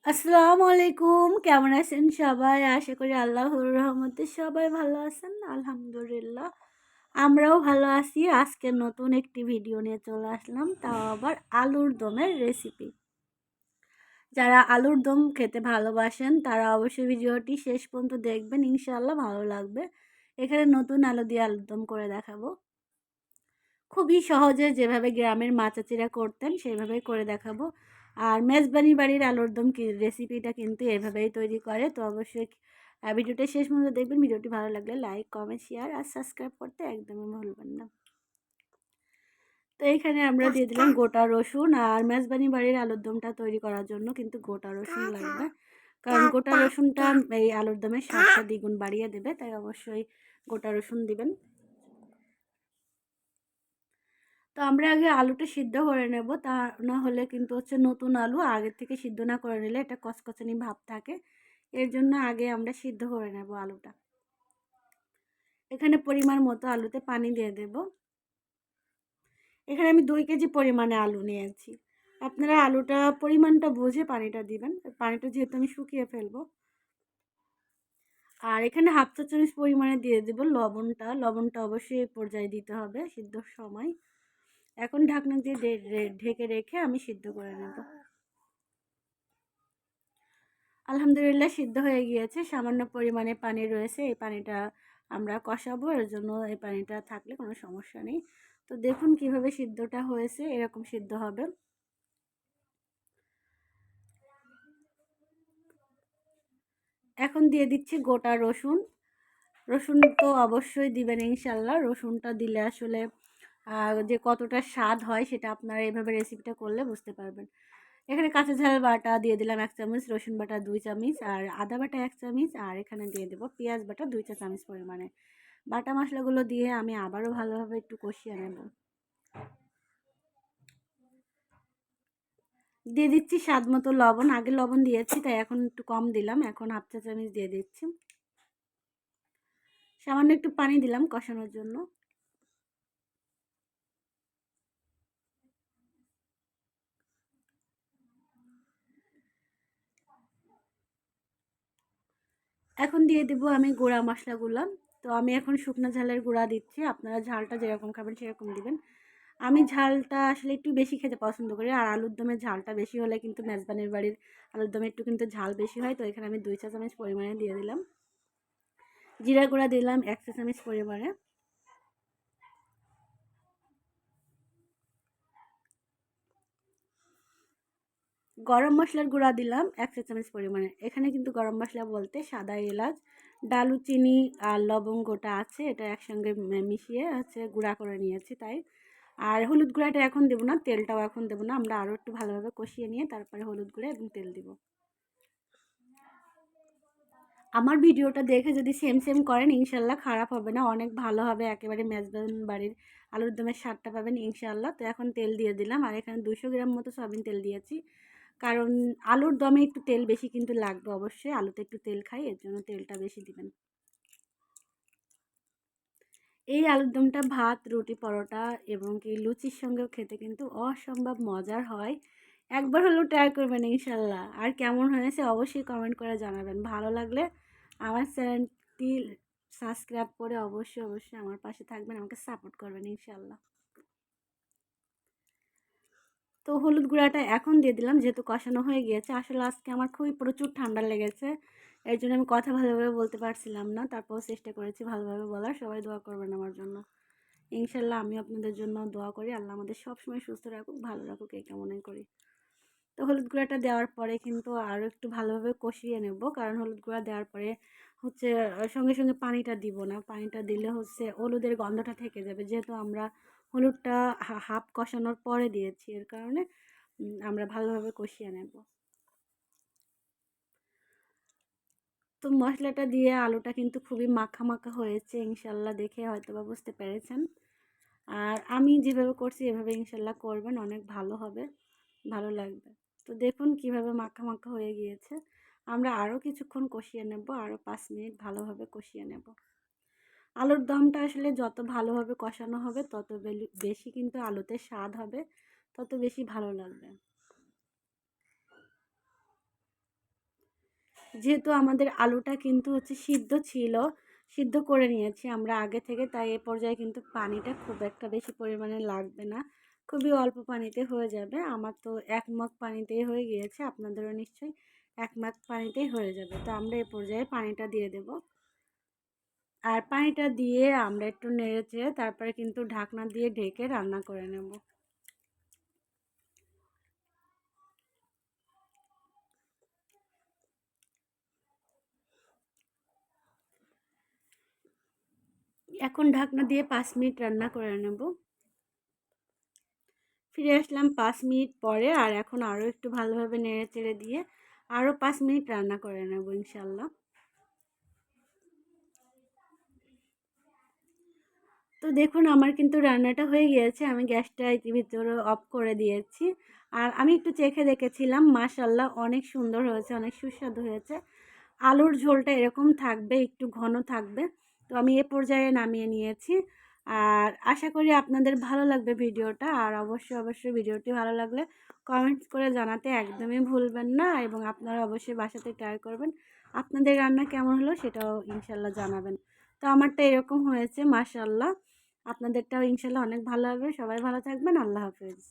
আসসালামু আলাইকুম। কেমন আছেন সবাই? আশা করি আল্লাহর রহমতে সবাই ভালো আছেন। আলহামদুলিল্লাহ। আমরাও ভালো আছি। আজকে নতুন একটি ভিডিও নিয়ে চলে আসলাম। তাও আবার আলুর দমের রেসিপি। যারা আলুর দম খেতে ভালোবাসেন তারা অবশ্যই ভিডিওটি শেষ পর্যন্ত দেখবেন। ইনশাআল্লাহ ভালো লাগবে। এখানে নতুন আলু দিয়ে আলুর দম করে দেখাবো। খুবই সহজে যেভাবে গ্রামের মা চাচিরা করতেন সেভাবেই করে দেখাবো। আর মেজবানি বাড়ির আলুর দম রেসিপিটা কিন্তু এভাবেই তৈরি করে। তো অবশ্যই ভিডিওটা শেষ পর্যন্ত দেখবেন। ভিডিওটি ভালো লাগলে লাইক, কমেন্ট, শেয়ার আর সাবস্ক্রাইব করতে একদমই ভুলবেন না। তো এইখানে আমরা দিয়ে দিলাম গোটা রসুন। আর মেজবানি বাড়ির আলুর দমটা তৈরি করার জন্য কিন্তু গোটা রসুন লাগবে, কারণ গোটা রসুনটা এই আলুর দমের স্বাদটা দ্বিগুণ বাড়িয়ে দেবে, তাই অবশ্যই গোটা রসুন দিবেন। তো আমরা আগে আলুটা সিদ্ধ করে নেব, তা না হলে কিন্তু নতুন আলু আগে থেকে সিদ্ধ না করে নিলে এটা কচকচানি ভাব থাকে। এর জন্য আগে আমরা সিদ্ধ করে নেব আলুটা। এখানে পরিমাণ মতো আলুতে পানি দিয়ে দেব। এখানে আমি 2 কেজি পরিমাণে আলু নিয়েছি। আপনারা আলুটা পরিমাণটা বুঝে পানিটা দিবেন। পানিটা যেহেতু আমি শুকিয়ে ফেলবো। আর এখানে হাফ চা চামচ পরিমাণে দিয়ে দেব লবণটা। লবণটা অবশ্যই এই পর্যায়ে দিতে হবে সিদ্ধর সময়। এখন ঢাকনা দিয়ে ঢেকে রেখে আমি সিদ্ধ করে নেব। আলহামদুলিল্লাহ সিদ্ধ হয়ে গিয়েছে। সামান্য পরিমাণে পানি রয়েছে। এই পানিটা আমরা কষাবো, এর জন্য এই পানিটা থাকলে কোনো সমস্যা নেই। তো দেখুন কিভাবে সিদ্ধটা হয়েছে, এরকম সিদ্ধ হবে। এখন দিয়ে দিচ্ছি গোটা রসুন। রসুন তো অবশ্যই দিবেন ইনশাল্লাহ। রসুনটা দিলে আসলে যে কতটা স্বাদ হয় সেটা আপনারা এইভাবে রেসিপিটা করলে বুঝতে পারবেন। এখানে কাঁচা ঝাল বাটা দিয়ে দিলাম 1 চামচ, রসুন বাটা 2 চামচ আর আদা বাটা 1 চামচ, আর এখানে দিয়ে দেবো পেঁয়াজ বাটা 2 চা চামচ পরিমাণে। বাটা মশলাগুলো দিয়ে আমি আবারও ভালোভাবে একটু কষিয়ে নেব। দিয়ে দিচ্ছি স্বাদ মতো লবণ। আগে লবণ দিয়েছি তাই এখন একটু কম দিলাম। এখন হাফ চা চামচ দিয়ে দিচ্ছি। সামান্য একটু পানি দিলাম কষানোর জন্য। এখন দিয়ে দেবো আমি গুঁড়া মশলাগুলো। তো আমি এখন শুকনো ঝালের গুঁড়া দিচ্ছি। আপনারা ঝালটা যেরকম খাবেন সেরকম দিবেন। আমি ঝালটা আসলে একটু বেশি খেতে পছন্দ করি। আর আলুর দমের ঝালটা বেশি হলে কিন্তু মেজবানের বাড়ির আলুর দমে একটু কিন্তু ঝাল বেশি হয়। তো এখানে আমি 2 চা চামচ পরিমাণে দিয়ে দিলাম। জিরা গুঁড়া দিলাম 1 চা চামচ পরিমাণে। গরম মশলার গুঁড়া দিলাম 1 চা চামচ পরিমাণে। এখানে কিন্তু গরম মশলা বলতে সাদা এলাচ, দারুচিনি আর লবঙ্গটা আছে, এটা একসঙ্গে মিশিয়ে গুঁড়া করে নিয়েছি তাই। আর হলুদ গুঁড়াটা এখন দেবো না, তেলটাও এখন দেবো না। আমরা আরও একটু ভালোভাবে কষিয়ে নিয়ে তারপরে হলুদ গুঁড়া এবং তেল দিব। আমার ভিডিওটা দেখে যদি সেম সেম করেন ইনশাল্লাহ খারাপ হবে না, অনেক ভালো হবে। একেবারে মেজবান বাড়ির আলুর দমের স্বাদটা পাবেন ইনশাল্লাহ। তো এখন তেল দিয়ে দিলাম। আর এখানে 200 গ্রাম মতো সয়াবিন তেল দিয়েছি, কারণ আলুর দমে একটু তেল বেশি কিন্তু লাগবে অবশ্যই। আলুতে একটু তেল খাই, এর জন্য তেলটা বেশি দিবেন। এই আলুর দমটা ভাত, রুটি, পরোটা এবং কি লুচির সঙ্গেও খেতে কিন্তু অসম্ভব মজার হয়। একবার হলেও ট্রাই করবেন ইনশাল্লাহ। আর কেমন হয়েছে অবশ্যই কমেন্ট করে জানাবেন। ভালো লাগলে আমার চ্যানেলটি সাবস্ক্রাইব করে অবশ্যই অবশ্যই আমার পাশে থাকবেন, আমাকে সাপোর্ট করবেন ইনশাল্লাহ। তো হলুদ গুঁড়াটা এখন দিয়ে দিলাম যেহেতু কষানো হয়ে গিয়েছে। আসলে আজকে আমার খুবই প্রচুর ঠান্ডা লেগেছে, এর জন্য আমি কথা ভালোভাবে বলতে পারছিলাম না। তারপরও চেষ্টা করেছি ভালোভাবে বলার। সবাই দোয়া করবেন আমার জন্য ইনশাল্লাহ। আমি আপনাদের জন্য দোয়া করি আল্লাহ আমাদের সবসময় সুস্থ রাখুক, ভালো রাখুক, এই কামনাই করি। তো হলুদ গুঁড়াটা দেওয়ার পরে কিন্তু আরও একটু ভালোভাবে কষিয়ে নেব, কারণ হলুদ গুঁড়া দেওয়ার পরে সঙ্গে সঙ্গে পানিটা দিব না। পানিটা দিলে হলুদের গন্ধটা থেকে যাবে, যেহেতু আমরা হলুদটা হাফ কষানোর পরে দিয়েছি, এর কারণে আমরা ভালোভাবে কষিয়ে নেব। তো মশলাটা দিয়ে আলুটা কিন্তু খুবই মাখা মাখা হয়েছে ইনশাল্লাহ, দেখে হয়তো বা বুঝতে পেরেছেন। আর আমি যেভাবে করছি এভাবে ইনশাল্লাহ করবেন, অনেক ভালো হবে, ভালো লাগবে। তো দেখুন কিভাবে মাখা মাখা হয়ে গিয়েছে। আমরা আরও কিছুক্ষণ কষিয়ে নেব, আরও 5 মিনিট ভালোভাবে কষিয়ে নেব। আলুর দমটা আসলে যত ভালোভাবে কষানো হবে তত বেশি কিন্তু আলুতে স্বাদ হবে, তত বেশি ভালো লাগবে। যেহেতু আমাদের আলুটা কিন্তু হচ্ছে সিদ্ধ করে নিয়েছি আমরা আগে থেকে, তাই এ পর্যায়ে কিন্তু পানিটা খুব একটা বেশি পরিমাণে লাগবে না, খুবই অল্প পানিতে হয়ে যাবে। আমার তো 1 মগ পানিতেই হয়ে গিয়েছে, আপনাদেরও নিশ্চয়ই 1 মগ পানিতেই হয়ে যাবে। তো আমরা এ পর্যায়ে পানিটা দিয়ে দেব, আর পানিটা দিয়ে আমরা একটু নেড়ে চেড়ে তারপরে কিন্তু ঢাকনা দিয়ে ঢেকে রান্না করে নেব। এখন ঢাকনা দিয়ে 5 মিনিট রান্না করে নেব। ফিরে আসলাম 5 মিনিট পরে, আর এখন আরও একটু ভালোভাবে নেড়ে চেড়ে দিয়ে আরও 5 মিনিট রান্না করে নেব ইনশাল্লাহ। তো দেখুন আমার কিন্তু রান্নাটা হয়ে গিয়েছে, আমি গ্যাসটা ভিতরে অফ করে দিয়েছি। আর আমি একটু চেখে দেখেছিলাম, মাশাল্লাহ অনেক সুন্দর হয়েছে, অনেক সুস্বাদু হয়েছে। আলুর ঝোলটা এরকম থাকবে, একটু ঘন থাকবে। তো আমি এ পর্যায়ে নামিয়ে নিয়েছি। আর আশা করি আপনাদের ভালো লাগবে ভিডিওটা, আর অবশ্যই ভিডিওটি ভালো লাগলে কমেন্টস করে জানাতে একদমই ভুলবেন না, এবং আপনারা অবশ্যই বাসাতে ট্রাই করবেন। আপনাদের রান্না কেমন হলো সেটাও ইনশাল্লাহ জানাবেন। তো আমারটা এরকম হয়েছে মাশাল্লাহ, আপনাদেরটাও ইনশাল্লাহ অনেক ভালো হবে। সবাই ভালো থাকবেন, আল্লাহ হাফেজ।